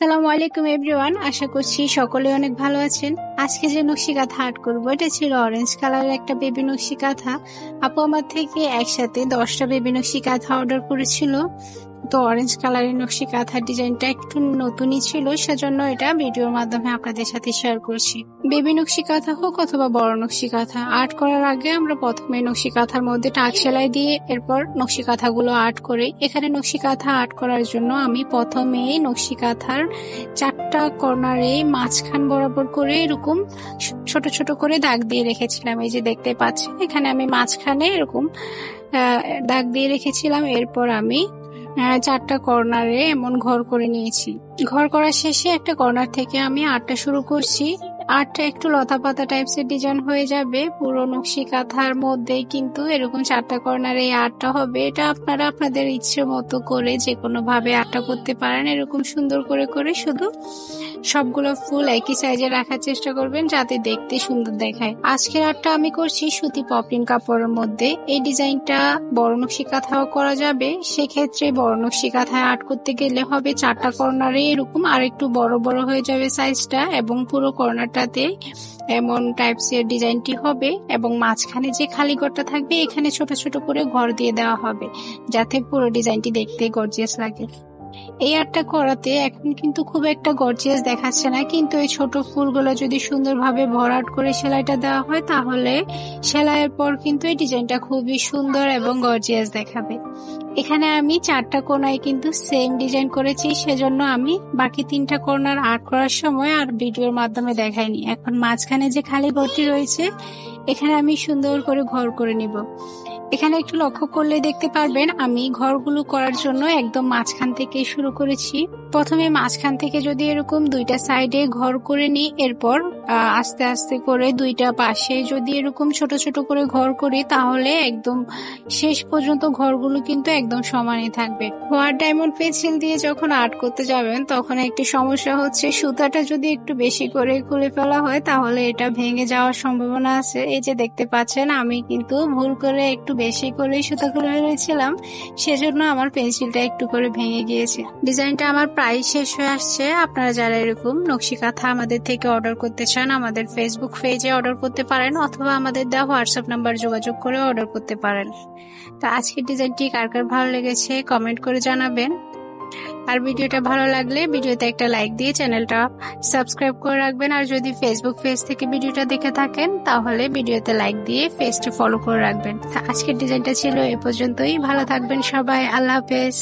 আসসালামু আলাইকুম এভরিওয়ান, আশা করছি সকলে অনেক ভালো আছেন। আজকে যে নকশি কাঁথা আর্ট করবো এটা ছিল অরেঞ্জ কালারের একটা বেবি নকশি কাঁথা। আপু আমার থেকে একসাথে 10টা বেবি নকশি কাঁথা অর্ডার করেছিল। তো অরেঞ্জ কালারের নকশি কাঁথার ডিজাইনটা একটু নতুনই ছিল, সেজন্য এটা ভিডিওর মাধ্যমে আপনাদের সাথে শেয়ার করছি। বেবি নকশি কাঁথা হোক অথবা বড় নকশি কাঁথা, আর্ট করার আগে আমরা প্রথমে নকশি কাঁথার মধ্যে টাক সেলাই দিয়ে এরপর নকশি কাঁথাগুলো আর্ট করি। এখানে নকশি কাঁথা আর্ট করার জন্য আমি প্রথমে নকশি কাঁথার 4টা কর্নারে মাঝখান বরাবর করে এরকম ছোট ছোট করে দাগ দিয়ে রেখেছিলাম। এই যে দেখতে পাচ্ছেন, এখানে আমি মাঝখানে এরকম দাগ দিয়ে রেখেছিলাম। এরপর আমি 4টা কর্নারে এমন ঘর করে নিয়েছি। ঘর করা শেষে একটা কর্নার থেকে আমি আর্টটা শুরু করছি। আর্টটা একটু লতা পাতা টাইপসের ডিজাইন হয়ে যাবে। পুরো নকশি কাঁথার মধ্যেই কিন্তু এরকম 4টা কর্নারে এই আর্টটা হবে। এটা আপনারা আপনাদের ইচ্ছে মতো করে যে কোনো ভাবে আর্টটা করতে পারেন। এরকম সুন্দর করে করে শুধু সবগুলো ফুল একই সাইজে রাখার চেষ্টা করবেন যাতে দেখতে সুন্দর দেখায়। আজকের আর্টটা আমি করছি সুতি পপলিন কাপড়ের মধ্যে। এই ডিজাইনটা বড় নকশি কাঁথাও করা যাবে। সেক্ষেত্রে বড় নকশি কাঁথায় আর্ট করতে গেলে হবে 4টা কর্নারে এরকম আর একটু বড় বড় হয়ে যাবে সাইজটা, এবং পুরো কর্নারটাতে এমন টাইপসের ডিজাইনটি হবে এবং মাঝখানে যে খালি ঘরটা থাকবে এখানে ছোট ছোট করে ঘর দিয়ে দেওয়া হবে যাতে পুরো ডিজাইনটি দেখতে গর্জিয়াস লাগে। এই আর্টটা করাতে এখন কিন্তু খুব একটা গর্জিয়াস দেখাচ্ছে না, কিন্তু এই ছোট ফুলগুলো যদি সুন্দরভাবে ভরাট করে সেলাইটা দেওয়া হয় তাহলে সেলাইয়ের পর কিন্তু এই ডিজাইনটা খুবই সুন্দর এবং গর্জিয়াস দেখাবে। এখানে আমি 4টা কোণায় কিন্তু সেম ডিজাইন করেছি, সেজন্য আমি বাকি 3টা কর্নার আর্ট করার সময় আর ভিডিওর মাধ্যমে দেখাইনি। এখন মাঝখানে যে খালি ঘরটি রয়েছে এখানে আমি সুন্দর করে ঘর করে নিব। এখানে একটু লক্ষ্য করলে দেখতে পারবেন আমি ঘরগুলো করার জন্য একদম মাঝখান থেকে শুরু করেছি। প্রথমে মাঝখান থেকে যদি এরকম 2টা সাইডে ঘর করে নিই, এরপর আস্তে আস্তে করে 2টা পাশে যদি এরকম ছোট ছোট করে ঘর করি তাহলে একদম শেষ পর্যন্ত ঘরগুলো কিন্তু একদম সমানই থাকবে। হোয়াইট ডায়মন্ড পেন্সিল দিয়ে যখন আর্ট করতে যাবেন তখন একটি সমস্যা হচ্ছে সুতাটা যদি একটু বেশি করে খুলে ফেলা হয় তাহলে এটা ভেঙে যাওয়ার সম্ভাবনা আছে। এই যে দেখতে পাচ্ছেন আমি কিন্তু ভুল করে একটু বেশি করে সুতা খুলে ফেলেছিলাম, সেজন্য আমার পেন্সিলটা একটু করে ভেঙে গিয়েছে। ডিজাইনটা আমার প্রায় শেষ হয়ে আসছে। আপনারা যারা এরকম নকশি কাঁথা আমাদের থেকে অর্ডার করতে চান আমাদের ফেসবুক পেজে অর্ডার করতে পারেন অথবা আমাদের দেওয়া হোয়াটসঅ্যাপ নাম্বার যোগাযোগ করে অর্ডার করতে পারেন। তো আজকের ডিজাইনটি কার কার ভালো লেগেছে কমেন্ট করে জানাবেন। আর ভিডিওটা ভালো লাগলে ভিডিওতে একটা লাইক দিয়ে চ্যানেলটা সাবস্ক্রাইব করে রাখবেন। আর যদি ফেসবুক পেজ থেকে ভিডিওটা দেখে থাকেন তাহলে ভিডিওতে লাইক দিয়ে পেজটা ফলো করে রাখবেন। আজকের ডিজাইনটা ছিল এ পর্যন্তই। ভালো থাকবেন সবাই, আল্লাহ হাফেজ।